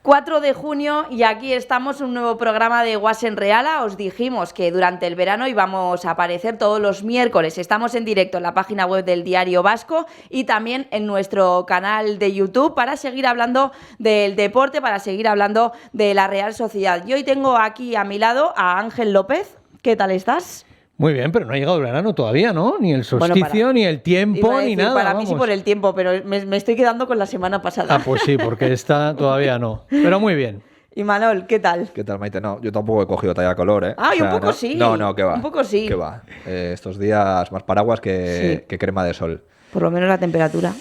4 de junio y aquí estamos, un nuevo programa de Guasen Reala. Os dijimos que durante el verano íbamos a aparecer todos los miércoles. Estamos en directo en la página web del Diario Vasco y también en nuestro canal de YouTube para seguir hablando del deporte, para seguir hablando de la Real Sociedad. Y hoy tengo aquí a mi lado a Ángel López. ¿Qué tal estás? Muy bien, pero no ha llegado el verano todavía, ¿no? Ni el solsticio, ni el tiempo, ni nada. Para mí sí por el tiempo, pero me estoy quedando con la semana pasada. Ah, pues sí, porque esta todavía no. Pero muy bien. Y Manol, ¿qué tal? ¿Qué tal, Maite? No, yo tampoco he cogido talla color, ¿eh? Ah, y un poco sí. No, ¿qué va? Un poco sí. ¿Qué va? Estos días más paraguas que crema de sol. Por lo menos la temperatura.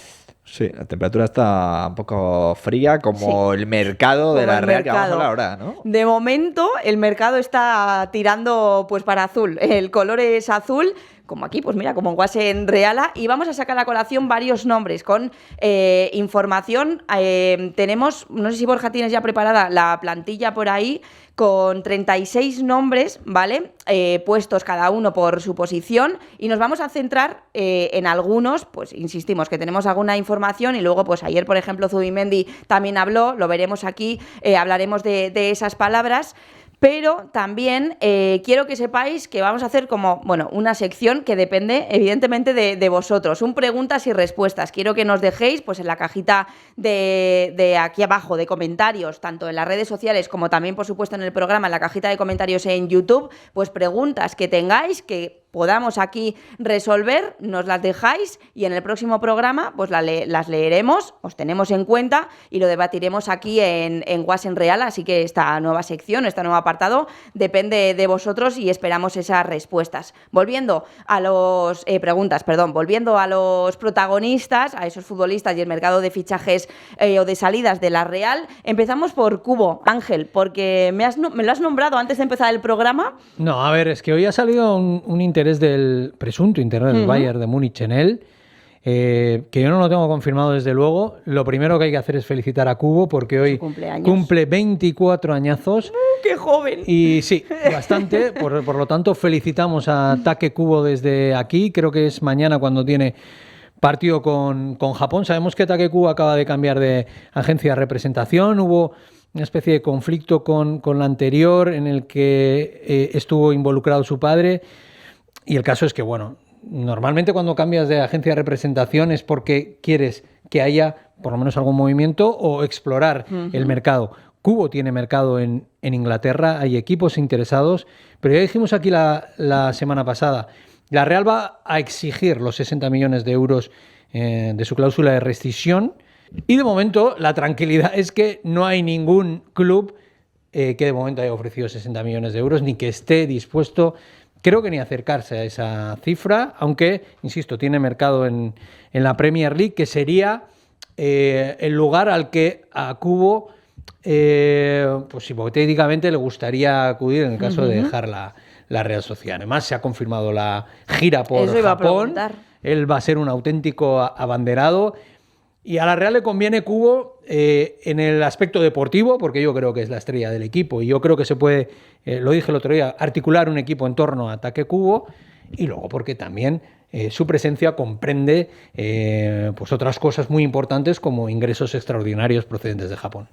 Sí, la temperatura está un poco fría, como el mercado de la Real que vamos a hablar ahora, ¿no? De momento, el mercado está tirando pues para azul. El color es azul, como aquí, pues mira, como en Guasen Reala. Y vamos a sacar a la colación varios nombres con información. Tenemos, no sé si Borja tienes ya preparada la plantilla por ahí, con 36 nombres, ¿vale? Puestos cada uno por su posición, y nos vamos a centrar en algunos, pues insistimos que tenemos alguna información, y luego pues ayer, por ejemplo, Zubimendi también habló, lo veremos aquí, hablaremos de esas palabras. Pero también quiero que sepáis que vamos a hacer como, bueno, una sección que depende evidentemente de vosotros, un preguntas y respuestas. Quiero que nos dejéis pues en la cajita de aquí abajo de comentarios, tanto en las redes sociales como también, por supuesto, en el programa, en la cajita de comentarios en YouTube, pues preguntas que tengáis, que podamos aquí resolver, nos las dejáis y en el próximo programa pues las leeremos, os tenemos en cuenta y lo debatiremos aquí en Guasen Reala. Así que esta nueva sección, este nuevo apartado, depende de vosotros y esperamos esas respuestas. Volviendo a los volviendo a los protagonistas, a esos futbolistas y el mercado de fichajes o de salidas de la Real, empezamos por Kubo. Ángel, porque me lo has nombrado antes de empezar el programa. No, a ver, es que hoy ha salido un interés del presunto interés del Bayern de Múnich en él, que yo no lo tengo confirmado desde luego. Lo primero que hay que hacer es felicitar a Kubo porque hoy cumple 24 añazos. ¡Qué joven! Y sí, bastante. Por lo tanto, felicitamos a Take Kubo desde aquí. Creo que es mañana cuando tiene partido con Japón. Sabemos que Take Kubo acaba de cambiar de agencia de representación. Hubo una especie de conflicto con la anterior en el que estuvo involucrado su padre. Y el caso es que, bueno, normalmente cuando cambias de agencia de representación es porque quieres que haya por lo menos algún movimiento o explorar el mercado. Kubo tiene mercado en Inglaterra, hay equipos interesados, pero ya dijimos aquí la semana pasada, la Real va a exigir los 60 millones de euros de su cláusula de rescisión, y de momento la tranquilidad es que no hay ningún club que de momento haya ofrecido 60 millones de euros ni que esté dispuesto, creo que ni acercarse a esa cifra, aunque, insisto, tiene mercado en la Premier League, que sería el lugar al que a Kubo, pues hipotéticamente, le gustaría acudir en el caso de dejar la Real Sociedad. Además, se ha confirmado la gira por Japón. Él va a ser un auténtico abanderado. Y a la Real le conviene Kubo en el aspecto deportivo, porque yo creo que es la estrella del equipo y yo creo que se puede, lo dije el otro día, articular un equipo en torno a Take Kubo, y luego porque también su presencia comprende pues otras cosas muy importantes como ingresos extraordinarios procedentes de Japón.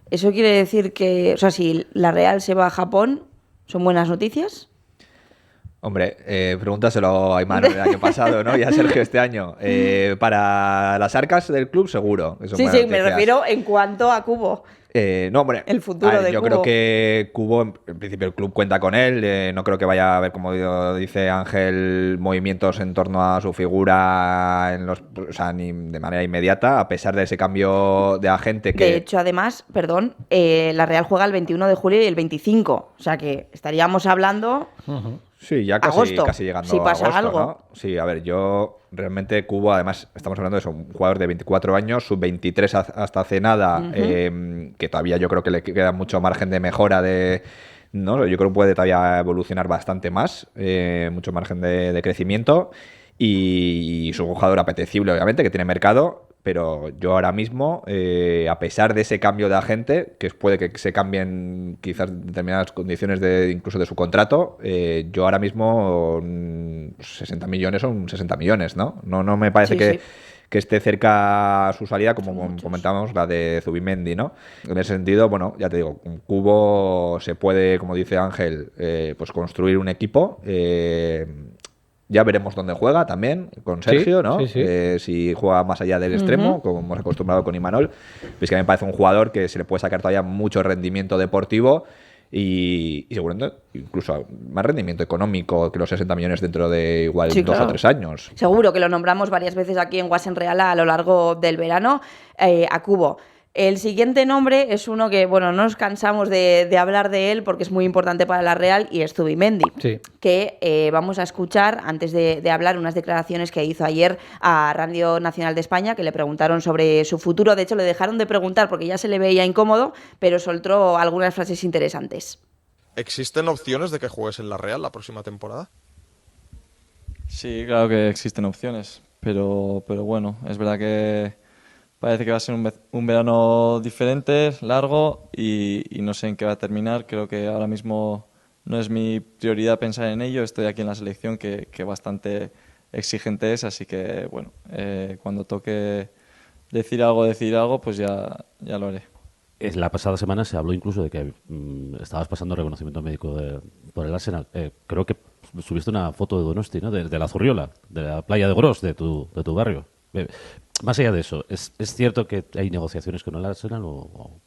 Eso quiere decir que, o sea, si la Real se va a Japón, ¿son buenas noticias? Hombre, pregúntaselo a Imanol el año pasado, ¿no? Y a Sergio este año. Para las arcas del club, seguro. Sí, me refiero en cuanto a Kubo. No, hombre, el futuro de yo Kubo. Creo que Kubo, en principio el club cuenta con él, no creo que vaya a haber, como dice Ángel, movimientos en torno a su figura ni de manera inmediata, a pesar de ese cambio de agente que... De hecho, además, la Real juega el 21 de julio y el 25, o sea que estaríamos hablando... Sí, ya casi llegando si pasa a agosto, algo. ¿no? Sí, a ver, yo realmente Kubo, además, estamos hablando de eso, un jugador de 24 años, sub-23 hasta hace nada, que todavía yo creo que le queda mucho margen de mejora ¿no? Yo creo que puede todavía evolucionar bastante más, mucho margen de crecimiento, y es un jugador apetecible, obviamente, que tiene mercado. Pero yo ahora mismo, a pesar de ese cambio de agente, que puede que se cambien quizás determinadas condiciones incluso de su contrato, yo ahora mismo 60 millones son 60 millones, ¿no? No me parece que esté cerca su salida, como comentábamos, la de Zubimendi, ¿no? En ese sentido, bueno, ya te digo, con Cubo se puede, como dice Ángel, pues construir un equipo. Ya veremos dónde juega también, con Sergio, ¿no? Sí. Si juega más allá del extremo, como hemos acostumbrado con Imanol. Pues que a mí me parece un jugador que se le puede sacar todavía mucho rendimiento deportivo y seguramente incluso más rendimiento económico que los 60 millones dentro de igual 2 o 3 años. Seguro que lo nombramos varias veces aquí en Guas en Real a lo largo del verano, a Cubo. El siguiente nombre es uno que, bueno, no nos cansamos de hablar de él porque es muy importante para la Real y es Zubimendi, que vamos a escuchar antes de hablar unas declaraciones que hizo ayer a Radio Nacional de España, que le preguntaron sobre su futuro. De hecho, le dejaron de preguntar porque ya se le veía incómodo, pero soltó algunas frases interesantes. ¿Existen opciones de que juegues en la Real la próxima temporada? Sí, claro que existen opciones, pero bueno, es verdad que parece que va a ser un verano diferente, largo y no sé en qué va a terminar. Creo que ahora mismo no es mi prioridad pensar en ello. Estoy aquí en la selección que bastante exigente es, así que bueno, cuando toque decir algo, pues ya lo haré. La pasada semana se habló incluso de que estabas pasando reconocimiento médico por el Arsenal. Creo que subiste una foto de Donosti, ¿no? De la Zurriola, de la playa de Gros, de tu barrio. Más allá de eso, ¿es cierto que hay negociaciones con el Arsenal o...?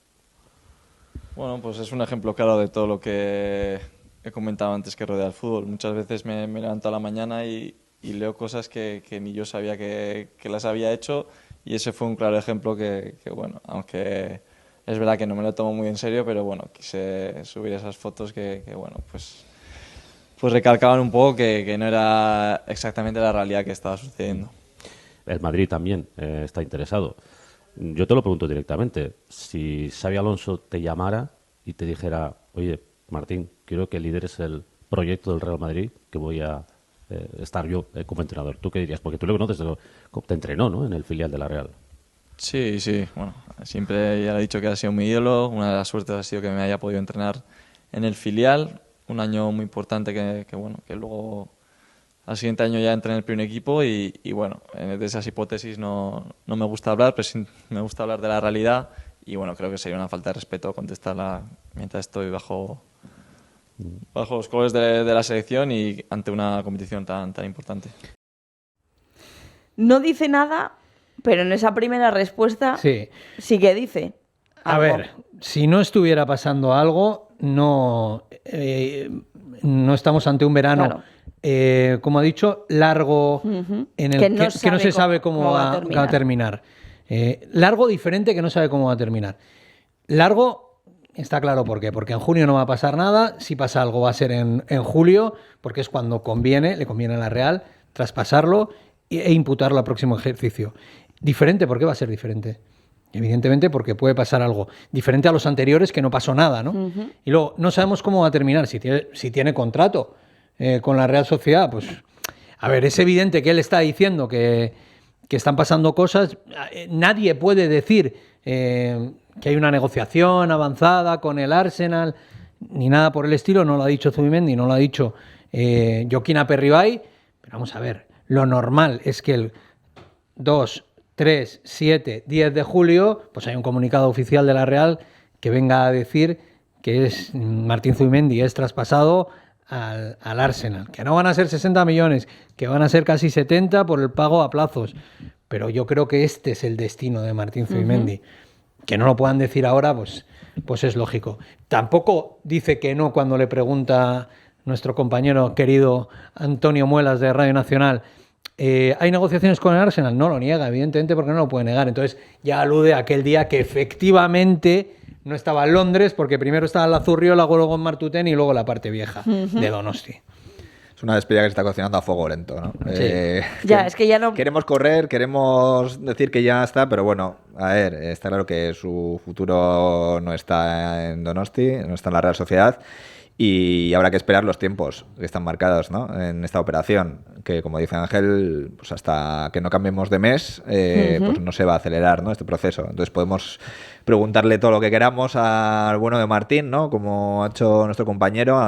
Bueno, pues es un ejemplo claro de todo lo que he comentado antes que rodea el fútbol. Muchas veces me levanto a la mañana y leo cosas que ni yo sabía que las había hecho, y ese fue un claro ejemplo que bueno, aunque es verdad que no me lo tomo muy en serio, pero bueno, quise subir esas fotos que bueno, pues recalcaban un poco que no era exactamente la realidad que estaba sucediendo. El Madrid también está interesado. Yo te lo pregunto directamente. Si Xabi Alonso te llamara y te dijera, oye, Martín, quiero que lideres el proyecto del Real Madrid, que voy a estar yo como entrenador, ¿tú qué dirías? Porque tú lo conoces, te entrenó, ¿no?, en el filial de la Real. Sí. Bueno, siempre ya le he dicho que ha sido mi ídolo. Una de las suertes ha sido que me haya podido entrenar en el filial. Un año muy importante que luego... Al siguiente año ya entré en el primer equipo y bueno, de esas hipótesis no me gusta hablar, pero sí me gusta hablar de la realidad y bueno, creo que sería una falta de respeto contestarla mientras estoy bajo los colores de la selección y ante una competición tan importante. No dice nada, pero en esa primera respuesta sí que dice algo. A ver, si no estuviera pasando algo, no estamos ante un verano... Claro. Como ha dicho, largo, en el que no se sabe cómo va a terminar. Largo diferente que no sabe cómo va a terminar. Largo está claro por qué. Porque en junio no va a pasar nada. Si pasa algo va a ser en julio, porque es cuando le conviene a la Real traspasarlo e imputarlo al próximo ejercicio. Diferente, ¿por qué va a ser diferente? Evidentemente porque puede pasar algo diferente a los anteriores, que no pasó nada, ¿no? Y luego no sabemos cómo va a terminar. Si tiene contrato con la Real Sociedad, pues a ver, es evidente que él está diciendo que están pasando cosas. Nadie puede decir que hay una negociación avanzada con el Arsenal ni nada por el estilo. No lo ha dicho Zubimendi, no lo ha dicho Joaquín Aperribay, pero vamos a ver, lo normal es que el 2, 3, 7, 10 de julio pues hay un comunicado oficial de la Real que venga a decir que Martín Zubimendi es traspasado al Arsenal, que no van a ser 60 millones, que van a ser casi 70 por el pago a plazos, pero yo creo que este es el destino de Martín Zubimendi. Que no lo puedan decir ahora, pues es lógico. Tampoco dice que no cuando le pregunta nuestro compañero querido Antonio Muelas de Radio Nacional, ¿hay negociaciones con el Arsenal? No lo niega, evidentemente, porque no lo puede negar. Entonces ya alude a aquel día que efectivamente no estaba en Londres, porque primero estaba la Zurriola, luego en Martutén y luego la parte vieja de Donosti. Es una despedida que se está cocinando a fuego lento, ¿no? Sí. Es que ya no... Queremos correr, queremos decir que ya está, pero bueno, a ver, está claro que su futuro no está en Donosti, no está en la Real Sociedad. Y habrá que esperar los tiempos que están marcados, ¿no?, en esta operación, que como dice Ángel, pues hasta que no cambiemos de mes, pues no se va a acelerar, ¿no?, este proceso. Entonces podemos preguntarle todo lo que queramos al bueno de Martín, ¿no?, como ha hecho nuestro compañero,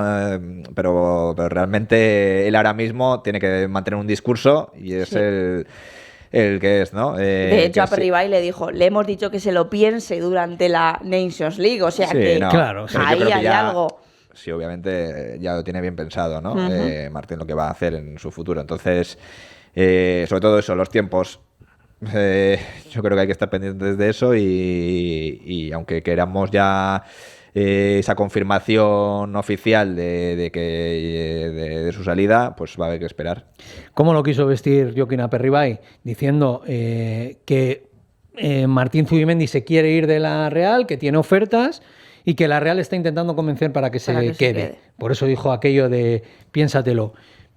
pero realmente él ahora mismo tiene que mantener un discurso y es el que es, ¿no? De hecho, que a Perribay le dijo, le hemos dicho que se lo piense durante la Nations League, o sea Sí, que no, claro, pero yo ahí creo que hay ya- algo. Sí, obviamente ya lo tiene bien pensado, ¿no? Martín, lo que va a hacer en su futuro. Entonces, sobre todo eso, los tiempos. Yo creo que hay que estar pendientes de eso y aunque queramos ya esa confirmación oficial de su salida, pues va a haber que esperar. ¿Cómo lo quiso vestir Joaquín Aperribay? Diciendo que Martín Zubimendi se quiere ir de la Real, que tiene ofertas y que la Real está intentando convencer para que se Para que se quede. quede. Por eso dijo aquello de piénsatelo.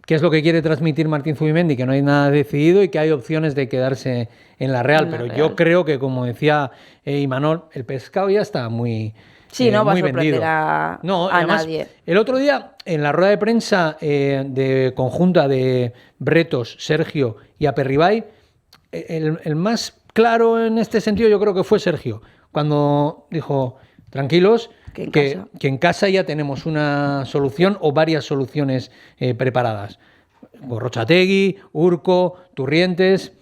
¿Qué es lo que quiere transmitir Martín Zubimendi? Que no hay nada decidido y que hay opciones de quedarse en la Real. En la Pero Real. yo creo que, como decía Imanol, el pescado ya está muy Sí, no va a muy sorprender vendido. a Además, nadie. el otro día, en la rueda de prensa de conjunta de Bretos, Sergio y Aperribay, el más claro en este sentido yo creo que fue Sergio, cuando dijo, tranquilos, que en casa ya tenemos una solución o varias soluciones preparadas. Gorrochategui, Urco, Turrientes.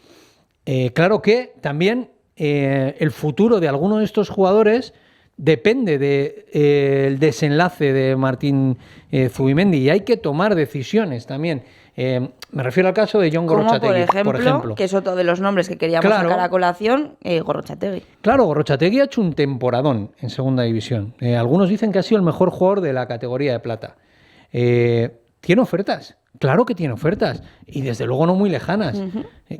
Claro que también el futuro de alguno de estos jugadores depende del desenlace de Martín Zubimendi y hay que tomar decisiones también. Me refiero al caso de Jon Como Gorrochategui, por ejemplo, que es otro de los nombres que queríamos Claro. sacar a colación, Gorrochategui. Claro, Gorrochategui ha hecho un temporadón en segunda división. Algunos dicen que ha sido el mejor jugador de la categoría de plata. ¿Tiene ofertas? Claro que tiene ofertas. Y desde luego no muy lejanas.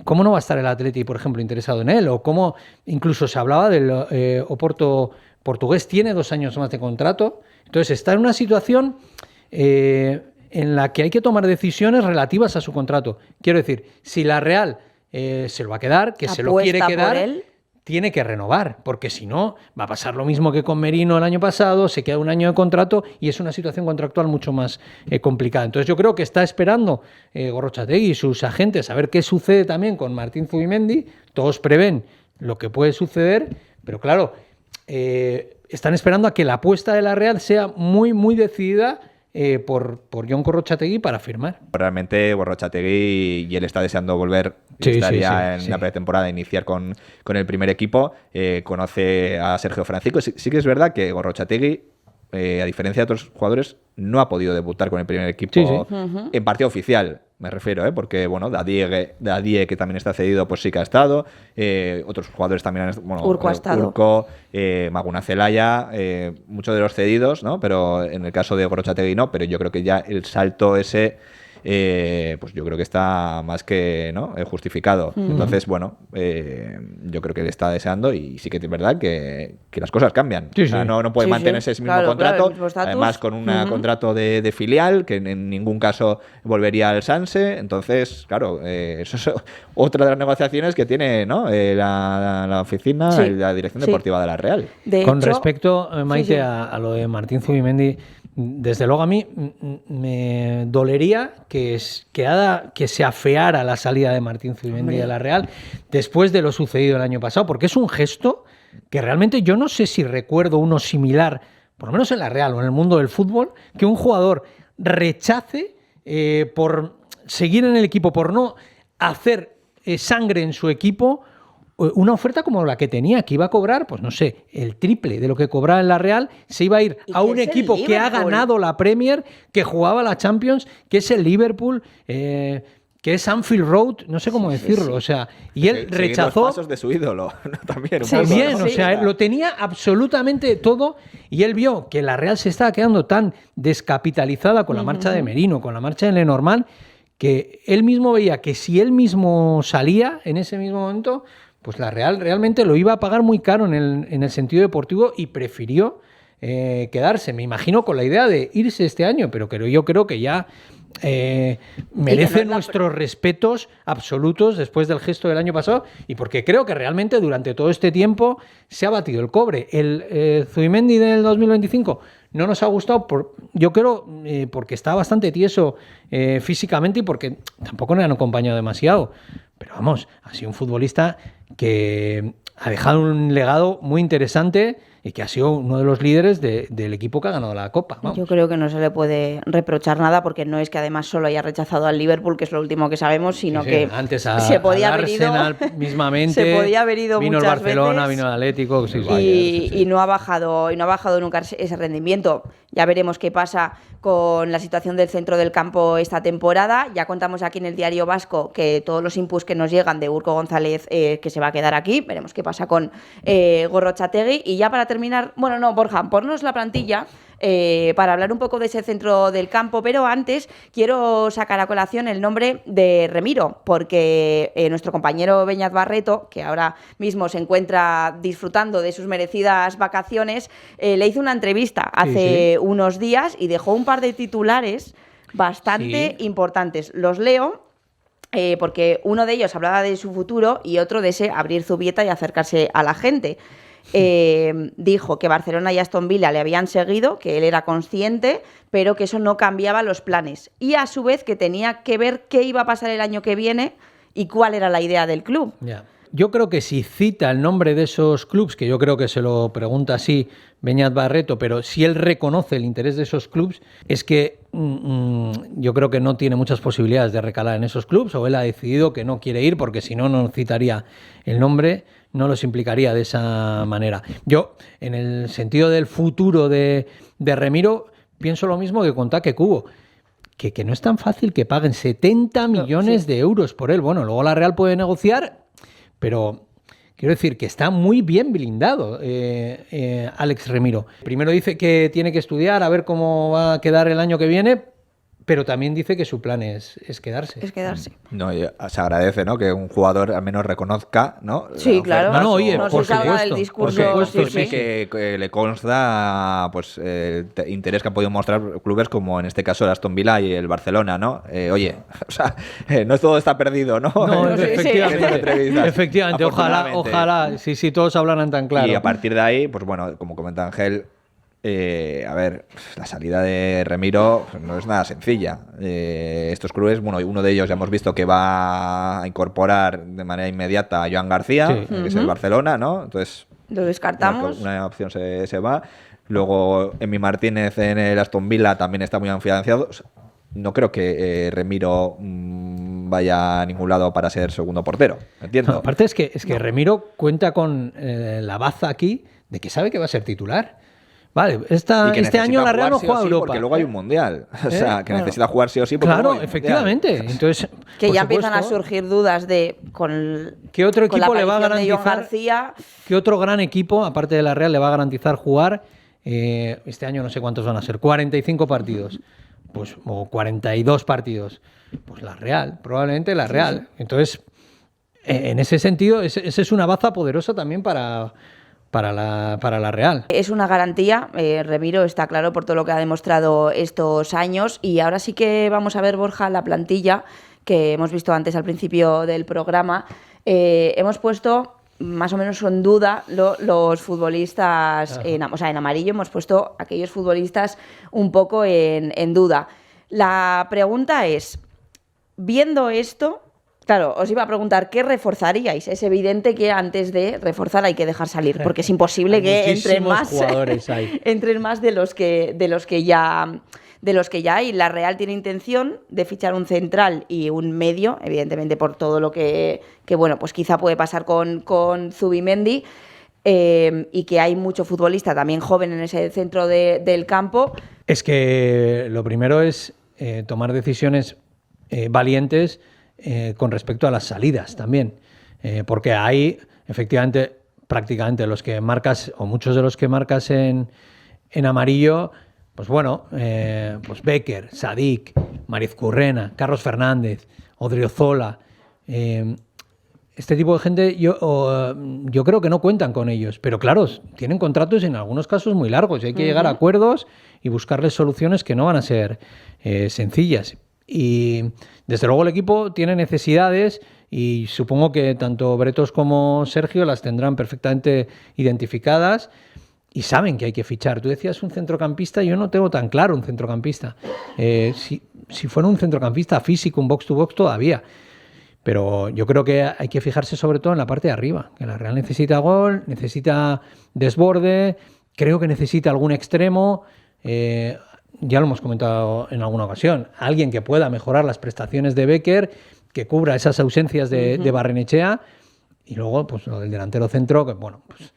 ¿Cómo no va a estar el Atleti, por ejemplo, interesado en él? O cómo incluso se hablaba del Oporto portugués, tiene 2 años más de contrato. Entonces está en una situación en la que hay que tomar decisiones relativas a su contrato. Quiero decir, si la Real se lo va a quedar, que se lo quiere Apuesta por quedar, él. tiene que renovar, porque si no, va a pasar lo mismo que con Merino el año pasado, se queda 1 año de contrato y es una situación contractual mucho más complicada. Entonces yo creo que está esperando Gorrochategui y sus agentes a ver qué sucede también con Martín Zubimendi. Todos prevén lo que puede suceder, pero claro, están esperando a que la apuesta de la Real sea muy, muy decidida por Jon Gorrochategui para firmar. Realmente Gorrochategui y él está deseando volver, Sí, estaría sí, en la pretemporada, iniciar con el primer equipo, conoce a Sergio Francisco. Sí que es verdad que Gorrochategui, a diferencia de otros jugadores, no ha podido debutar con el primer equipo en partido oficial, me refiero, porque bueno, Dadie, que también está cedido, pues sí que ha estado, otros jugadores también han estado, bueno, Urco ha estado. Urco, Maguna Celaya, muchos de los cedidos, ¿no? Pero en el caso de Gorrochategui no, pero yo creo que ya el salto ese pues yo creo que está más que, ¿no?, justificado. Entonces, bueno, yo creo que le está deseando y sí que es verdad que las cosas cambian. Sí, O sea, sí. no puede Sí, mantenerse sí. ese mismo Claro, contrato, claro, el mismo estatus. además con un contrato de filial que en ningún caso volvería al Sanse. Entonces, claro, eso es otra de las negociaciones que tiene, ¿no?, la oficina Sí, y la dirección sí. deportiva de la Real. De Con hecho, respecto, Maite, sí, sí. A lo de Martín Zubimendi, desde luego a mí me dolería que se afeara la salida de Martín Zubimendi de la Real después de lo sucedido el año pasado, porque es un gesto que realmente yo no sé si recuerdo uno similar, por lo menos en la Real o en el mundo del fútbol, que un jugador rechace por seguir en el equipo, por no hacer sangre en su equipo, una oferta como la que tenía, que iba a cobrar, pues no sé, el triple de lo que cobraba en la Real, se iba a ir Y a que un es el equipo que ha Liverpool. ganado la Premier, que jugaba la Champions, que es el Liverpool, que es Anfield Road, no sé cómo decirlo, o sea, y él Seguir rechazó. los pasos de su ídolo, ¿no? También un Sí, poco, También, ¿no? o sea, lo tenía absolutamente todo y él vio que la Real se estaba quedando tan descapitalizada con la marcha de Merino, con la marcha de Lenormand, que él mismo veía que si él mismo salía en ese mismo momento, pues la Real realmente lo iba a pagar muy caro en el sentido deportivo y prefirió quedarse. Me imagino con la idea de irse este año, pero yo creo que ya merece nuestros respetos absolutos después del gesto del año pasado y porque creo que realmente durante todo este tiempo se ha batido el cobre. El Zubimendi del 2025 no nos ha gustado, yo creo, porque está bastante tieso físicamente y porque tampoco le han acompañado demasiado. Pero vamos, ha sido un futbolista que ha dejado un legado muy interesante y que ha sido uno de los líderes del equipo que ha ganado la Copa. Vamos. Yo creo que no se le puede reprochar nada, porque no es que además solo haya rechazado al Liverpool, que es lo último que sabemos, sino Sí, que antes se podía al haber ido, Arsenal mismamente, se podía haber ido vino el muchas Barcelona, veces, vino el Atlético, sí, y no ha bajado nunca ese rendimiento. Ya veremos qué pasa con la situación del centro del campo esta temporada. Ya contamos aquí en el Diario Vasco que todos los inputs que nos llegan de Urko González, que se va a quedar aquí. Veremos qué pasa con Gorrotxategi. Y ya para terminar, bueno, no, Borja, ponnos la plantilla para hablar un poco de ese centro del campo, pero antes quiero sacar a colación el nombre de Remiro, porque nuestro compañero Beñat Barreto, que ahora mismo se encuentra disfrutando de sus merecidas vacaciones, le hizo una entrevista hace unos días y dejó un par de titulares bastante importantes. Los leo. Porque uno de ellos hablaba de su futuro y otro de ese abrir Zubieta y acercarse a la gente. Dijo que Barcelona y Aston Villa le habían seguido, que él era consciente, pero que eso no cambiaba los planes. Y a su vez que tenía que ver qué iba a pasar el año que viene y cuál era la idea del club. Ya. Yo creo que si cita el nombre de esos clubs, que yo creo que se lo pregunta así Beñat Barreto, pero si él reconoce el interés de esos clubs, es que yo creo que no tiene muchas posibilidades de recalar en esos clubs, o él ha decidido que no quiere ir, porque si no, no citaría el nombre, no los implicaría de esa manera. Yo, en el sentido del futuro de Remiro, pienso lo mismo que con Take Kubo. Que no es tan fácil que paguen 70 millones de euros por él. Bueno, luego la Real puede negociar, pero quiero decir que está muy bien blindado Alex Remiro. Primero dice que tiene que estudiar a ver cómo va a quedar el año que viene, pero también dice que su plan es quedarse. Es quedarse. No, se agradece, ¿no?, que un jugador al menos reconozca, ¿no? Sí, claro. No, oye, no por se salga supuesto, del discurso. por supuesto, sí. Que le consta pues el interés que han podido mostrar clubes como en este caso el Aston Villa y el Barcelona, ¿no? Oye, o sea, no todo está perdido, ¿no? No, Sí, efectivamente, ojalá, sí, todos hablaran tan claro. Y a partir de ahí, pues bueno, como comenta Ángel, a ver, la salida de Remiro pues, no es nada sencilla. Estos clubes, bueno, uno de ellos ya hemos visto que va a incorporar de manera inmediata a Joan García, que es el Barcelona, ¿no? Entonces, lo descartamos. Una opción se va. Luego, Emi Martínez en el Aston Villa también está muy afianzado. No creo que Remiro vaya a ningún lado para ser segundo portero, entiendo. No, aparte es que Remiro cuenta con la baza aquí de que sabe que va a ser titular. Vale, este año la Real no juega a Europa. Porque luego hay un mundial. O sea, que claro, necesita jugar sí o sí. Porque claro, efectivamente. Entonces, que por ya supuesto, empiezan a surgir dudas de ¿qué otro equipo le va a garantizar? garantizar? ¿Qué otro gran equipo, aparte de la Real, le va a garantizar jugar? Este año no sé cuántos van a ser, 45 partidos. Pues, o 42 partidos. Pues la Real, probablemente la Real. Entonces, en ese sentido, esa es una baza poderosa también para la Real. Es una garantía, Remiro está claro por todo lo que ha demostrado estos años, y ahora sí que vamos a ver, Borja, la plantilla que hemos visto antes al principio del programa. Hemos puesto más o menos en duda los futbolistas, en amarillo hemos puesto aquellos futbolistas un poco en duda. La pregunta es, viendo esto, claro, os iba a preguntar qué reforzaríais. Es evidente que antes de reforzar hay que dejar salir, porque es imposible que entren más de los que ya hay. La Real tiene intención de fichar un central y un medio, evidentemente por todo lo que bueno, pues quizá puede pasar con Zubimendi, y que hay mucho futbolista también joven en ese centro del campo. Es que lo primero es tomar decisiones valientes con respecto a las salidas también, porque hay efectivamente prácticamente los que marcas, o muchos de los que marcas en amarillo, pues bueno, pues Becker, Sadik, Mariz Currena, Carlos Fernández, Odriozola, este tipo de gente yo creo que no cuentan con ellos, pero claro, tienen contratos en algunos casos muy largos y hay que llegar a acuerdos y buscarles soluciones que no van a ser sencillas. Y desde luego el equipo tiene necesidades y supongo que tanto Bretos como Sergio las tendrán perfectamente identificadas y saben que hay que fichar. Tú decías un centrocampista, yo no tengo tan claro un centrocampista. Si fuera un centrocampista físico, un box to box todavía. Pero yo creo que hay que fijarse sobre todo en la parte de arriba, que la Real necesita gol, necesita desborde, creo que necesita algún extremo, ya lo hemos comentado en alguna ocasión, alguien que pueda mejorar las prestaciones de Becker, que cubra esas ausencias de Barrenechea, y luego pues lo del delantero centro, que bueno, pues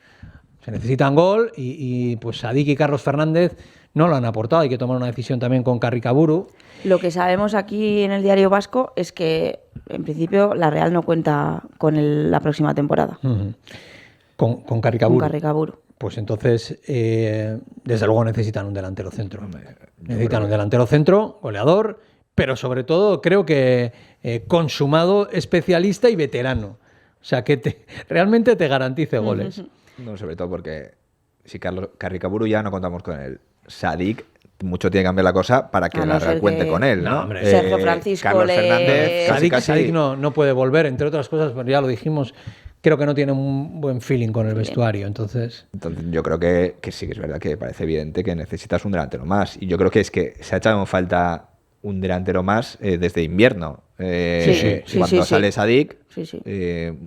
se necesitan gol y pues Sadik y Carlos Fernández no lo han aportado, hay que tomar una decisión también con Carricaburu. Lo que sabemos aquí en el Diario Vasco es que, en principio, la Real no cuenta con la próxima temporada. Con Carricaburu. Con Carricaburu. Pues entonces, desde luego necesitan un delantero centro. Necesitan un delantero centro, goleador, pero sobre todo creo que consumado, especialista y veterano. O sea, que realmente te garantice goles. No, sobre todo porque si Carricaburu ya no contamos con él. Sadik, mucho tiene que cambiar la cosa para que la Real cuente con él, ¿no? Sergio Francisco, Carlos Fernández, Sadik no puede volver, entre otras cosas, pues ya lo dijimos, creo que no tiene un buen feeling con el vestuario, entonces yo creo que sí que es verdad que parece evidente que necesitas un delantero más. Y yo creo que es que se ha echado en falta un delantero más desde invierno. Cuando sale Sadik,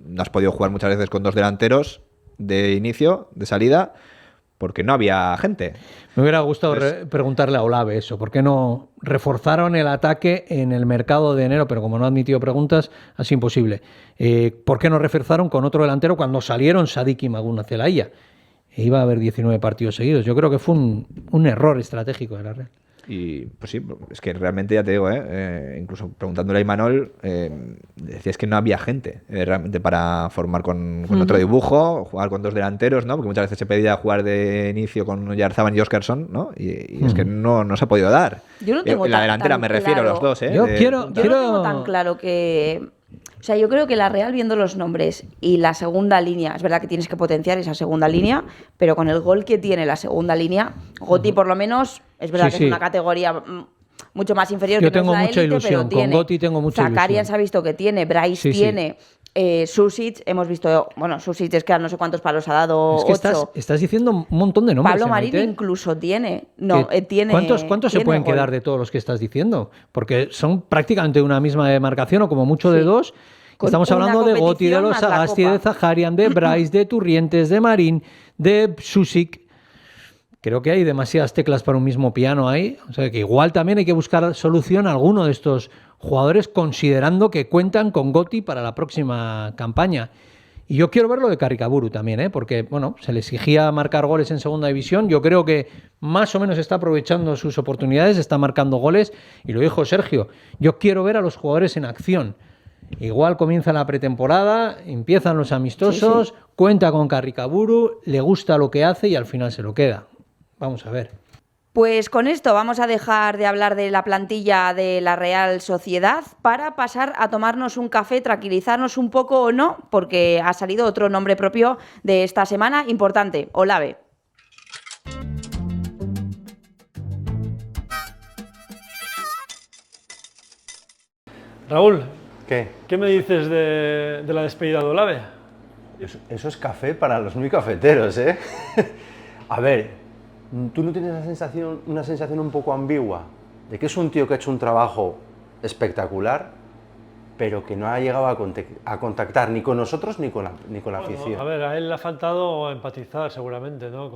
no has podido jugar muchas veces con dos delanteros de inicio, de salida, porque no había gente. Me hubiera gustado preguntarle a Olave eso, ¿por qué no reforzaron el ataque en el mercado de enero? Pero como no ha admitido preguntas, ha sido imposible. ¿Por qué no reforzaron con otro delantero cuando salieron Sadik y Magun Zelaya? Iba a haber 19 partidos seguidos. Yo creo que fue un error estratégico de la Real. Y pues sí, es que realmente ya te digo, incluso preguntándole a Imanol, decías que no había gente realmente para formar con otro dibujo, jugar con dos delanteros, ¿no? Porque muchas veces se pedía jugar de inicio con Yarzábal y Óscarsson, ¿no? Y es que no se ha podido dar. Yo no tengo la delantera me refiero a los dos, ¿eh? Yo no tengo tan claro que... O sea, yo creo que la Real, viendo los nombres y la segunda línea, es verdad que tienes que potenciar esa segunda línea, pero con el gol que tiene la segunda línea, Gotti por lo menos, es verdad que es una categoría mucho más inferior. Yo que tengo no es la mucha élite, ilusión, pero con Gotti tengo mucha Zakarian ilusión. se ha visto que tiene, Bryce tiene... Susic, hemos visto, bueno, Susic es que no sé cuántos palos ha dado, es que 8. Estás diciendo un montón de nombres. Pablo Marín incluso tiene. No, tiene. ¿Cuántos tiene se pueden quedar de todos los que estás diciendo? Porque son prácticamente una misma demarcación o como mucho de dos. Estamos hablando de Gotti, de los Sagasti, de Zakarian, de Bryce, de Turrientes, de Marín, de Susic. Creo que hay demasiadas teclas para un mismo piano ahí. O sea que igual también hay que buscar solución a alguno de estos jugadores, considerando que cuentan con Gotti para la próxima campaña. Y yo quiero ver lo de Carricaburu también, porque bueno, se le exigía marcar goles en segunda división. Yo creo que más o menos está aprovechando sus oportunidades, está marcando goles. Y lo dijo Sergio, yo quiero ver a los jugadores en acción. Igual comienza la pretemporada, empiezan los amistosos, cuenta con Carricaburu, le gusta lo que hace y al final se lo queda. Vamos a ver. Pues con esto vamos a dejar de hablar de la plantilla de la Real Sociedad para pasar a tomarnos un café, tranquilizarnos un poco o no, porque ha salido otro nombre propio de esta semana importante, Olave. Raúl, ¿Qué me dices de la despedida de Olave? Eso es café para los muy cafeteros, ¿eh? A ver, ¿tú no tienes una sensación un poco ambigua de que es un tío que ha hecho un trabajo espectacular, pero que no ha llegado a contactar ni con nosotros ni con la afición? A ver, a él le ha faltado empatizar seguramente, ¿no?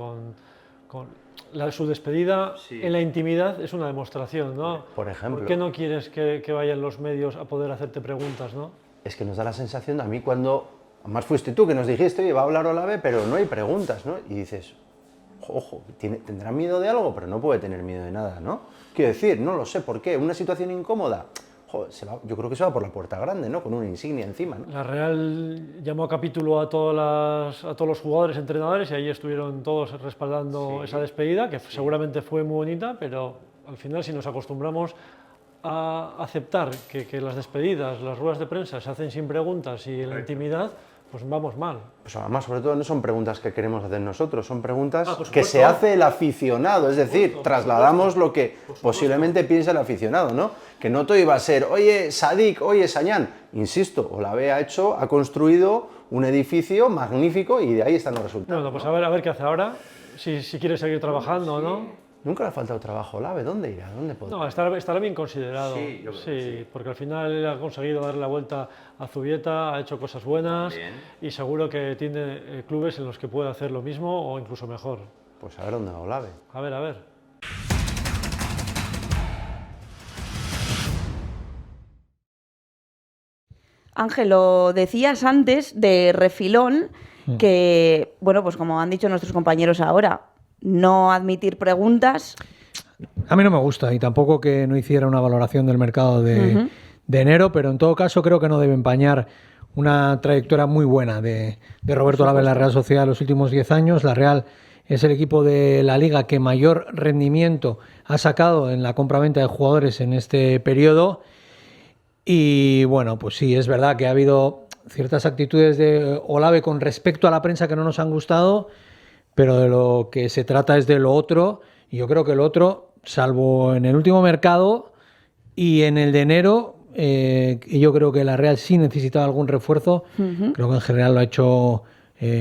Su despedida en la intimidad es una demostración, ¿no? Por ejemplo. ¿Por qué no quieres que vayan los medios a poder hacerte preguntas, no? Es que nos da la sensación, a mí cuando... Además fuiste tú que nos dijiste, oye, va a hablar Olave, pero no hay preguntas, ¿no? Y dices, ojo, tendrá miedo de algo, pero no puede tener miedo de nada, ¿no? Quiero decir, no lo sé por qué, una situación incómoda, joder, yo creo que se va por la puerta grande, ¿no? Con una insignia encima, ¿no? La Real llamó a capítulo a todos los jugadores, entrenadores, y ahí estuvieron todos respaldando esa despedida, que seguramente fue muy bonita, pero al final si nos acostumbramos a aceptar que las despedidas, las ruedas de prensa se hacen sin preguntas y en la intimidad, pues vamos mal. Pues además, sobre todo, no son preguntas que queremos hacer nosotros, son preguntas que se hace el aficionado, es decir, trasladamos lo que posiblemente piensa el aficionado, ¿no? Que no todo iba a ser, oye, Sadik, oye, Sañán. Insisto, Olave ha construido un edificio magnífico y de ahí están los resultados. Bueno, pues a ver qué hace ahora, si quiere seguir trabajando o no. Nunca le ha faltado trabajo a Olave. ¿Dónde irá? ¿Dónde podrá? No, estará bien considerado. Sí, yo creo que sí. Porque al final él ha conseguido darle la vuelta a Zubieta, ha hecho cosas buenas y seguro que tiene clubes en los que puede hacer lo mismo o incluso mejor. Pues a ver dónde va Olave. A ver, a ver. Ángel, lo decías antes de refilón, que, bueno, pues como han dicho nuestros compañeros ahora, no admitir preguntas. A mí no me gusta y tampoco que no hiciera una valoración del mercado de enero, pero en todo caso creo que no debe empañar una trayectoria muy buena de Roberto Olave en la Real Sociedad en los últimos 10 años. La Real es el equipo de la Liga que mayor rendimiento ha sacado en la compra-venta de jugadores en este periodo. Y bueno, pues sí, es verdad que ha habido ciertas actitudes de Olave con respecto a la prensa que no nos han gustado, pero de lo que se trata es de lo otro, y yo creo que lo otro, salvo en el último mercado y en el de enero, yo creo que la Real sí necesitaba algún refuerzo, creo que en general lo ha hecho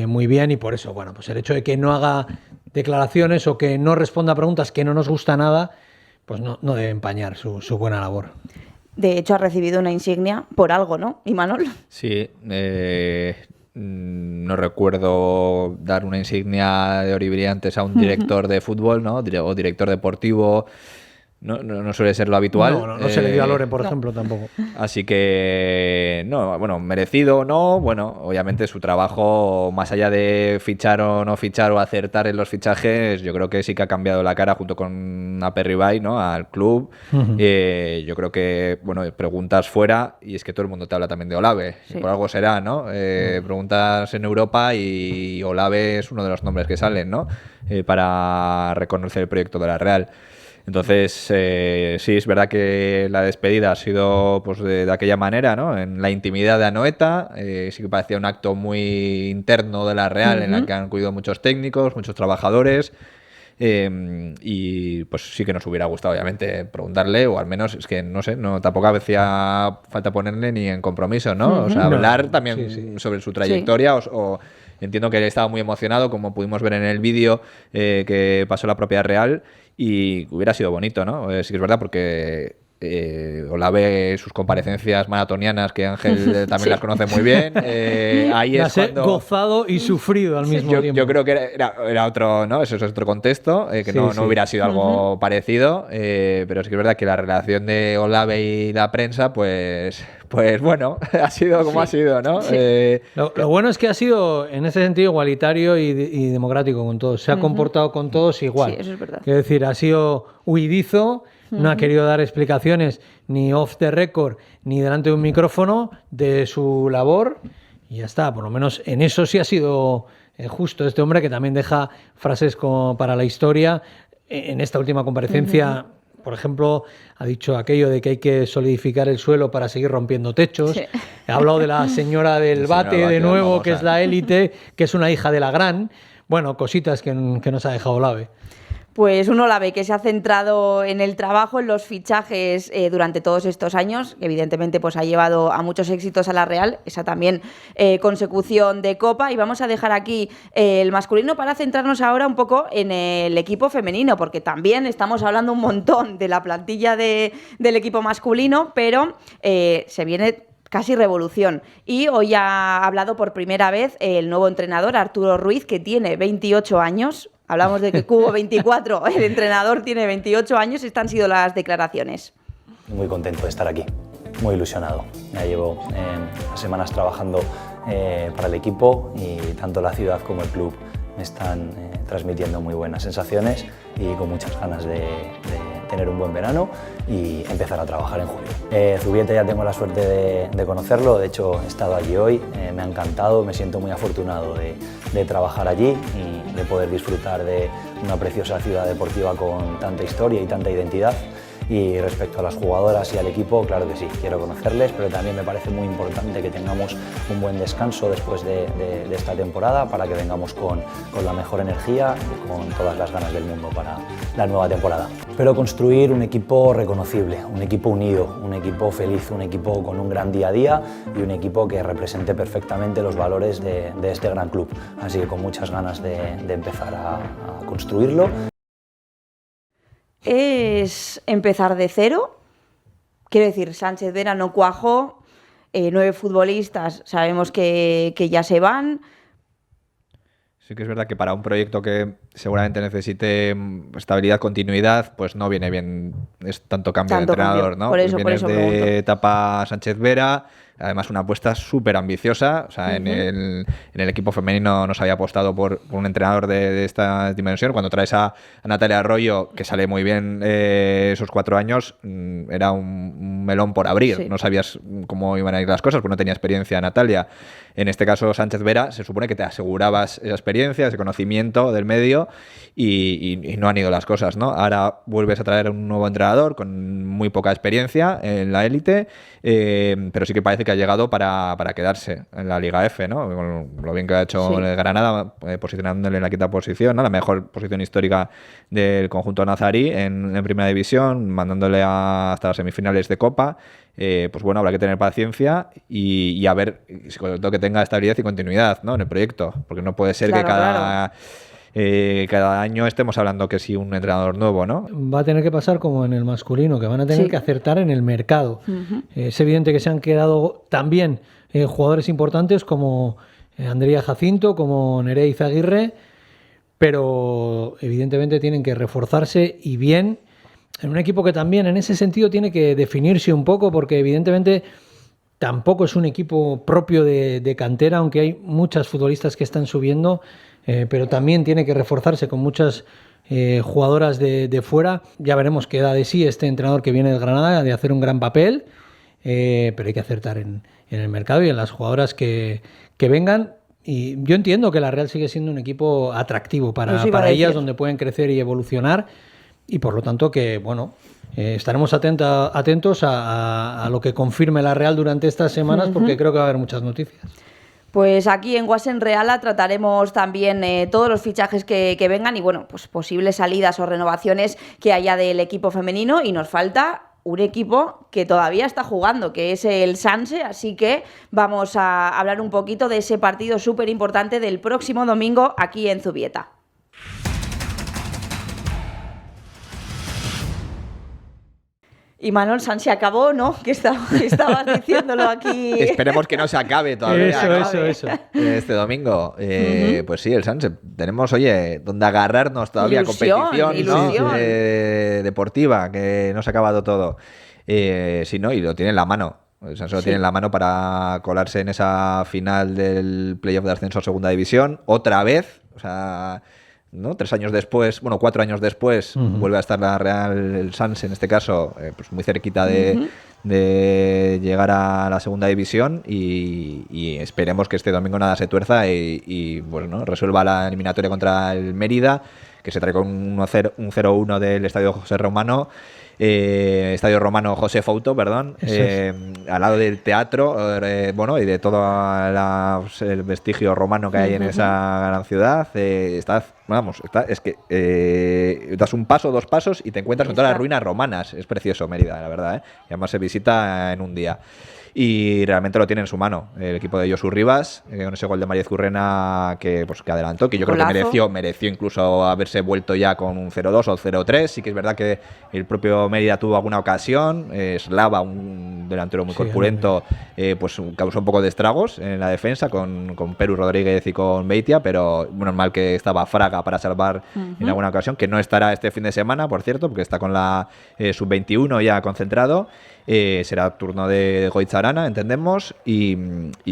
muy bien, y por eso, bueno, pues el hecho de que no haga declaraciones o que no responda a preguntas que no nos gusta nada, pues no debe empañar su buena labor. De hecho, ha recibido una insignia por algo, ¿no, Imanol? Sí, no recuerdo dar una insignia de oribrillantes a un director de fútbol, ¿no? O director deportivo. No suele ser lo habitual. No se le dio a Loren, por ejemplo, tampoco. Así que, no, bueno, merecido o no, bueno, obviamente su trabajo, más allá de fichar o no fichar o acertar en los fichajes, yo creo que sí que ha cambiado la cara junto con Aperribay, ¿no? Al club. Yo creo que, bueno, preguntas fuera, y es que todo el mundo te habla también de Olave, Sí. por algo será, ¿no? Preguntas en Europa y Olave es uno de los nombres que salen, ¿no? Para reconocer el proyecto de la Real. Entonces, sí, es verdad que la despedida ha sido pues de aquella manera, ¿no? En la intimidad de Anoeta, sí que parecía un acto muy interno de la Real, en el que han acudido muchos técnicos, muchos trabajadores, y pues sí que nos hubiera gustado, obviamente, preguntarle, o al menos, es que no sé, tampoco hacía falta ponerle ni en compromiso, ¿no? O sea, hablar también sobre su trayectoria, o entiendo que él estaba muy emocionado, como pudimos ver en el vídeo que pasó la propia Real, y hubiera sido bonito, ¿no? Sí que es verdad, porque Olave, sus comparecencias maratonianas, que Ángel también las conoce muy bien, ahí Las es cuando... he gozado y sufrido al mismo tiempo. Yo creo que era otro, ¿no? Eso es otro contexto, que no hubiera sido algo parecido, pero sí que es verdad que la relación de Olave y la prensa, pues bueno, ha sido como ha sido, ¿no? Sí. Lo bueno es que ha sido, en ese sentido, igualitario y democrático con todos. Se ha comportado con todos igual. Sí, eso es verdad. Es decir, ha sido huidizo, no ha querido dar explicaciones ni off the record ni delante de un micrófono de su labor, y ya está. Por lo menos en eso sí ha sido justo. Este hombre que también deja frases como para la historia. En esta última comparecencia, por ejemplo, ha dicho aquello de que hay que solidificar el suelo para seguir rompiendo techos. Sí. Ha hablado de la señora del bate de nuevo, famosa, que es la élite, que es una hija de la gran. Bueno, cositas que nos ha dejado Olave. Pues un Olave que se ha centrado en el trabajo, en los fichajes durante todos estos años, que evidentemente pues ha llevado a muchos éxitos a la Real, esa también consecución de Copa, y vamos a dejar aquí el masculino para centrarnos ahora un poco en el equipo femenino, porque también estamos hablando un montón de la plantilla del equipo masculino, pero se viene casi revolución. Y hoy ha hablado por primera vez el nuevo entrenador, Arturo Ruiz, que tiene 28 años. Hablamos de que Cubo 24, el entrenador tiene 28 años. Estas han sido las declaraciones. Muy contento de estar aquí, muy ilusionado. Ya llevo semanas trabajando para el equipo, y tanto la ciudad como el club me están transmitiendo muy buenas sensaciones, y con muchas ganas de tener un buen verano y empezar a trabajar en julio. Zubieta ya tengo la suerte de conocerlo, de hecho he estado allí hoy, me ha encantado, me siento muy afortunado de trabajar allí y de poder disfrutar de una preciosa ciudad deportiva con tanta historia y tanta identidad. Y respecto a las jugadoras y al equipo, claro que sí, quiero conocerles, pero también me parece muy importante que tengamos un buen descanso después de esta temporada, para que vengamos con la mejor energía y con todas las ganas del mundo para la nueva temporada. Espero construir un equipo reconocible, un equipo unido, un equipo feliz, un equipo con un gran día a día y un equipo que represente perfectamente los valores de este gran club. Así que con muchas ganas de empezar a construirlo. es empezar de cero. Quiero decir, Sánchez Vera no cuajó, 9 futbolistas sabemos que ya se van. Sí que es verdad que para un proyecto que seguramente necesite estabilidad, continuidad, pues no viene bien tanto cambio de entrenador, ¿no? Por eso Vienes de pregunto. etapa Sánchez Vera, además una apuesta súper ambiciosa. O sea, en el equipo femenino no se había apostado por un entrenador de esta dimensión. Cuando traes a Natalia Arroyo, que sale muy bien esos 4 años, era un melón por abrir. Sí. No sabías cómo iban a ir las cosas, porque no tenía experiencia Natalia. En este caso, Sánchez Vera, se supone que te asegurabas esa experiencia, ese conocimiento del medio, y no han ido las cosas, ¿no? Ahora vuelves a traer un nuevo entrenador con muy poca experiencia en la élite, pero sí que parece que ha llegado para quedarse en la Liga F, ¿no? Con lo bien que ha hecho el Granada, posicionándole en la quinta posición, ¿no? La mejor posición histórica del conjunto nazarí en primera división, mandándole hasta las semifinales de Copa. Pues bueno, habrá que tener paciencia y a ver, sobre todo que tenga estabilidad y continuidad, ¿no? En el proyecto, porque no puede ser que cada año estemos hablando que sí un entrenador nuevo, ¿no? Va a tener que pasar como en el masculino, que van a tener que acertar en el mercado. Es evidente que se han quedado también jugadores importantes como Andrea Jacinto, como Nerea Izaguirre, pero evidentemente tienen que reforzarse y bien en un equipo que también en ese sentido tiene que definirse un poco, porque evidentemente tampoco es un equipo propio de cantera, aunque hay muchas futbolistas que están subiendo, pero también tiene que reforzarse con muchas jugadoras de fuera. Ya veremos qué da de sí este entrenador que viene de Granada, de hacer un gran papel, pero hay que acertar en el mercado y en las jugadoras que vengan. Y yo entiendo que la Real sigue siendo un equipo atractivo para ellas, donde pueden crecer y evolucionar. Y por lo tanto que, bueno, estaremos atentos a lo que confirme la Real durante estas semanas, porque creo que va a haber muchas noticias. Pues aquí en Guasen Reala trataremos también todos los fichajes que vengan y, bueno, pues posibles salidas o renovaciones que haya del equipo femenino, y nos falta un equipo que todavía está jugando, que es el Sanse, así que vamos a hablar un poquito de ese partido súper importante del próximo domingo aquí en Zubieta. Y Manuel, se acabó, ¿no? Que estabas diciéndolo aquí. Esperemos que no se acabe todavía. Eso. Este domingo. Pues sí, el Sanse. Tenemos, oye, donde agarrarnos todavía. Competición, ilusión. ¿no? Deportiva, que no se ha acabado todo. Sí, ¿no? Y lo tiene en la mano. El Sanse lo tiene en la mano para colarse en esa final del playoff de ascenso a segunda división. Otra vez. O sea, ¿no? 3 años después, bueno, 4 años después, vuelve a estar la Real, el Sanse en este caso, pues muy cerquita de llegar a la segunda división, y esperemos que este domingo nada se tuerza y bueno, resuelva la eliminatoria contra el Mérida, que se trae con un 0-1 del Estadio José Romano. Estadio Romano José Fouto, perdón, al lado del teatro, bueno, y de todo el vestigio romano que hay en esa gran ciudad. Es que das un paso, 2 pasos y te encuentras con todas las ruinas romanas. Es precioso Mérida, la verdad, y además se visita en un día. Y realmente lo tiene en su mano el equipo de Josu Rivas, con ese gol de María Currena que adelantó, que yo creo que mereció incluso haberse vuelto ya con un 0-2 o 0-3. Sí que es verdad que el propio Mérida tuvo alguna ocasión. Slava, un delantero muy corpulento, pues causó un poco de estragos en la defensa con Peru Rodríguez y con Beitia, pero normal que estaba Fraga para salvar en alguna ocasión, que no estará este fin de semana, por cierto, porque está con la sub-21 ya concentrado. Será turno de Goitzarana, entendemos, y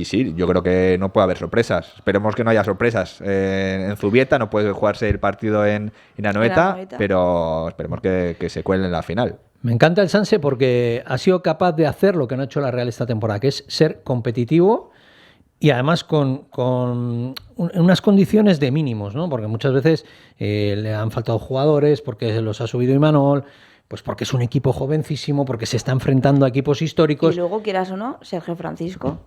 sí, yo creo que no puede haber sorpresas. Esperemos que no haya sorpresas en Zubieta. No puede jugarse el partido en Anoeta, pero esperemos que se cuele en la final. Me encanta el Sanse porque ha sido capaz de hacer lo que no ha hecho la Real esta temporada, que es ser competitivo y además con unas condiciones de mínimos, ¿no? Porque muchas veces le han faltado jugadores, porque los ha subido Imanol, pues porque es un equipo jovencísimo, porque se está enfrentando a equipos históricos. Y luego, quieras o no, Sergio Francisco.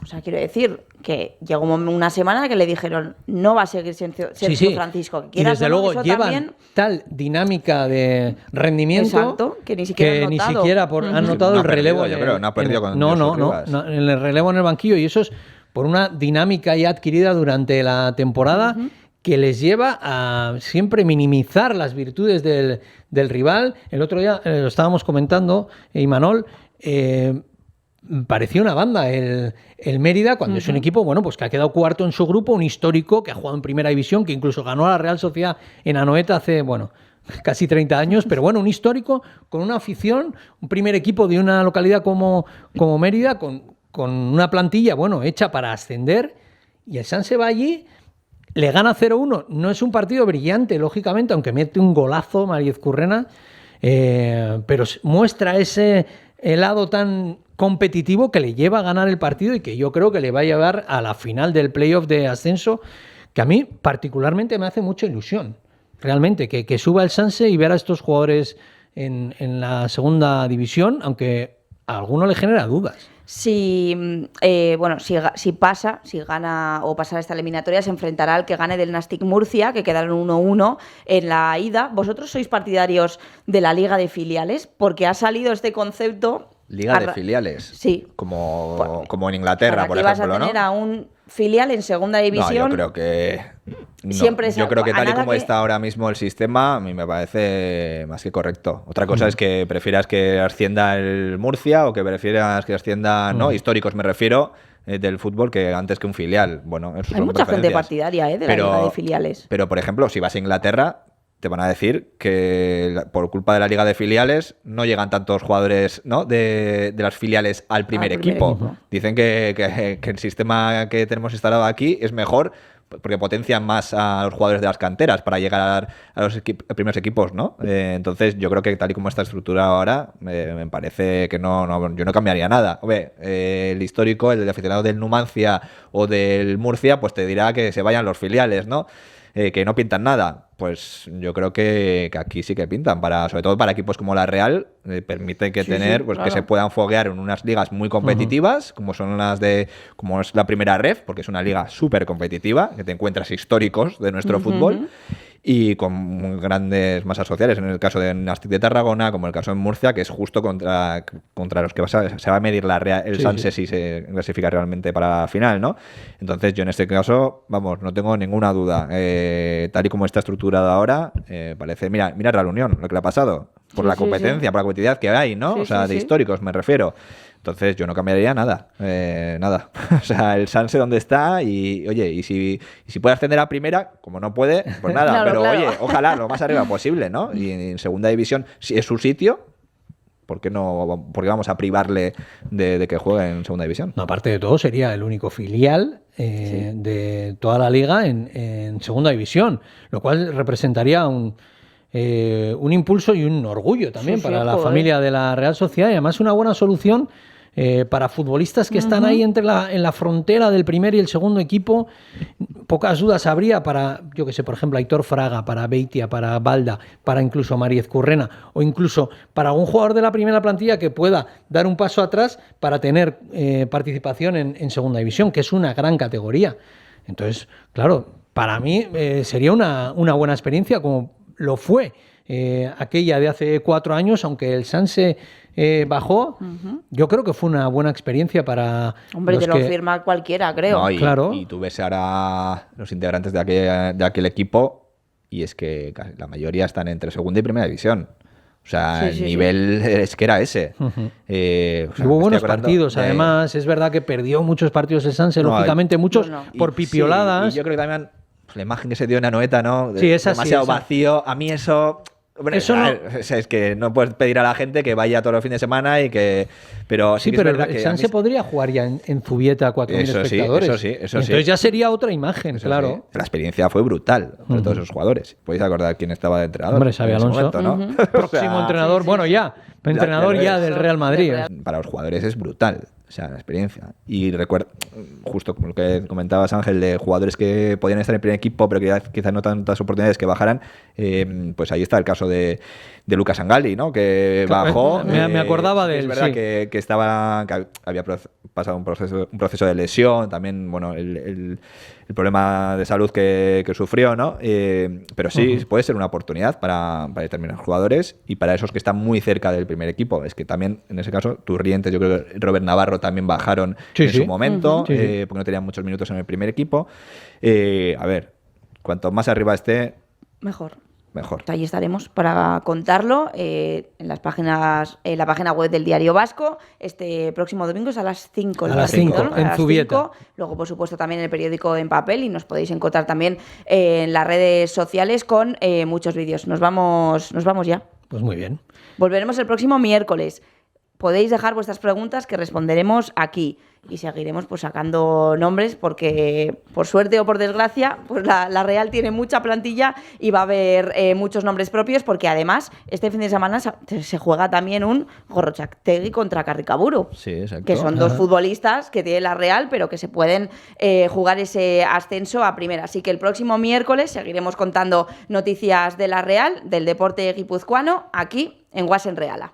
O sea, quiero decir que llegó una semana que le dijeron no va a seguir Sergio Francisco. Que y desde luego llevan también tal dinámica de rendimiento. Exacto, que ni siquiera han notado el relevo. Yo creo, no ha perdido con en el relevo en el banquillo, y eso es por una dinámica ya adquirida durante la temporada que les lleva a siempre minimizar las virtudes del rival. El otro día lo estábamos comentando, Imanol, parecía una banda el Mérida, cuando es un equipo, bueno, pues que ha quedado cuarto en su grupo, un histórico que ha jugado en primera división, que incluso ganó a la Real Sociedad en Anoeta hace, bueno, casi 30 años, pero bueno, un histórico con una afición, un primer equipo de una localidad como Mérida, con una plantilla, bueno, hecha para ascender, y el Sanse va allí, le gana 0-1. No es un partido brillante, lógicamente, aunque mete un golazo Mariez Currena, pero muestra ese lado tan competitivo que le lleva a ganar el partido y que yo creo que le va a llevar a la final del playoff de ascenso, que a mí particularmente me hace mucha ilusión. Realmente, que suba el Sanse y ver a estos jugadores en la segunda división, aunque a alguno le genera dudas. Si gana o pasar esta eliminatoria, se enfrentará al que gane del Nàstic Murcia, que quedaron 1-1 en la ida. ¿Vosotros sois partidarios de la Liga de Filiales? Porque ha salido este concepto... Liga de filiales. Sí. Como en Inglaterra, por ejemplo, ¿no? Vas a tener a un filial en segunda división. No, yo creo que... No. Siempre yo creo que tal y como está ahora mismo el sistema, a mí me parece más que correcto. Otra cosa es que prefieras que ascienda el Murcia o que prefieras que ascienda, no, históricos me refiero, del fútbol, que antes que un filial. Bueno, eso hay mucha gente partidaria de la Liga de Filiales. Pero, por ejemplo, si vas a Inglaterra, te van a decir que por culpa de la Liga de Filiales no llegan tantos jugadores, ¿no?, de las filiales al primer equipo. Dicen que el sistema que tenemos instalado aquí es mejor porque potencian más a los jugadores de las canteras para llegar a los primeros equipos, ¿no? Entonces yo creo que tal y como está estructurado ahora, me parece que yo no cambiaría nada. El histórico, el aficionado del Numancia o del Murcia, pues te dirá que se vayan los filiales, ¿no? Que no pintan nada. Pues yo creo que aquí sí que pintan, sobre todo para equipos como la Real, permite que claro, que se puedan foguear en unas ligas muy competitivas, como es la primera ref, porque es una liga súper competitiva, que te encuentras históricos de nuestro fútbol, y con muy grandes masas sociales, en el caso de Nàstic de Tarragona, como el caso de Murcia, que es justo contra los que se va a medir el Sanse si se clasifica realmente para la final, ¿no? Entonces yo en este caso, vamos, no tengo ninguna duda. Tal y como está estructurado ahora, parece... Mira la Unión, lo que le ha pasado, por la competencia, por la competitividad que hay, ¿no? De históricos me refiero. Entonces yo no cambiaría nada, nada. O sea, el Sanse donde está y, oye, y si puede ascender a primera, como no puede, pues nada. Claro, pero oye, ojalá lo más arriba posible, ¿no? Y en segunda división, si es su sitio, ¿por qué vamos a privarle de que juegue en segunda división? No, aparte de todo, sería el único filial de toda la liga en segunda división, lo cual representaría un impulso y un orgullo también para la familia de la Real Sociedad, y además una buena solución para futbolistas que están ahí en la frontera del primer y el segundo equipo. Pocas dudas habría para, yo que sé, por ejemplo, Aitor Fraga, para Beitia, para Balda, para incluso Mariez Currena, o incluso para algún jugador de la primera plantilla que pueda dar un paso atrás para tener participación en segunda división, que es una gran categoría. Entonces, claro, para mí sería una buena experiencia, como lo fue aquella de hace 4 años, aunque el Sanse bajó. Yo creo que fue una buena experiencia para... Hombre, te lo firma cualquiera, creo. No, claro. Y tú ves ahora los integrantes de aquel equipo y es que la mayoría están entre segunda y primera división. O sea, el nivel es que era ese. Hubo buenos partidos, además. Es verdad que perdió muchos partidos el Sanse, lógicamente, muchos por pipioladas. Y yo creo que también la imagen que se dio en Anoeta, ¿no? Sí, esa demasiado vacío. A mí eso... Hombre, es que no puedes pedir a la gente que vaya todos los fines de semana y que... Pero sí, pero el Sanse podría jugar ya en Zubieta 4.000 espectadores. Eso sí. Entonces ya sería otra imagen, eso claro. Sí. La experiencia fue brutal para todos esos jugadores. Podéis acordar quién estaba de entrenador. Hombre, Xabi Alonso. Momento, ¿no? Próximo entrenador, entrenador ya del Real Madrid. Para los jugadores es brutal. O sea, la experiencia. Y recuerdo, justo como lo que comentabas, Ángel, de jugadores que podían estar en el primer equipo, pero que quizás no tantas oportunidades que bajaran, pues ahí está el caso de Lucas Angali, ¿no? Que bajó. Me acordaba de él. Es verdad que había pasado un proceso de lesión, también, bueno, el problema de salud que sufrió, ¿no? Pero sí, puede ser una oportunidad para determinados jugadores y para esos que están muy cerca del primer equipo. Es que también, en ese caso, Turrientes, yo creo que Robert Navarro también bajaron en su momento, porque no tenían muchos minutos en el primer equipo. A ver, Cuanto más arriba esté, Mejor. mejor. Ahí estaremos para contarlo en la página web del Diario Vasco. Este próximo domingo es a las 5. A las 5, en Zubieta. Luego, por supuesto, también en el periódico en papel y nos podéis encontrar también en las redes sociales con muchos vídeos. Nos vamos ya. Pues muy bien. Volveremos el próximo miércoles. Podéis dejar vuestras preguntas que responderemos aquí y seguiremos pues sacando nombres porque por suerte o por desgracia pues la Real tiene mucha plantilla y va a haber muchos nombres propios porque además este fin de semana se juega también un Gorrotxategi contra Karrikaburu, Sí, exacto. que son dos futbolistas que tiene la Real pero que se pueden jugar ese ascenso a primera. Así que el próximo miércoles seguiremos contando noticias de la Real, del deporte guipuzcoano, aquí en Guasen Reala.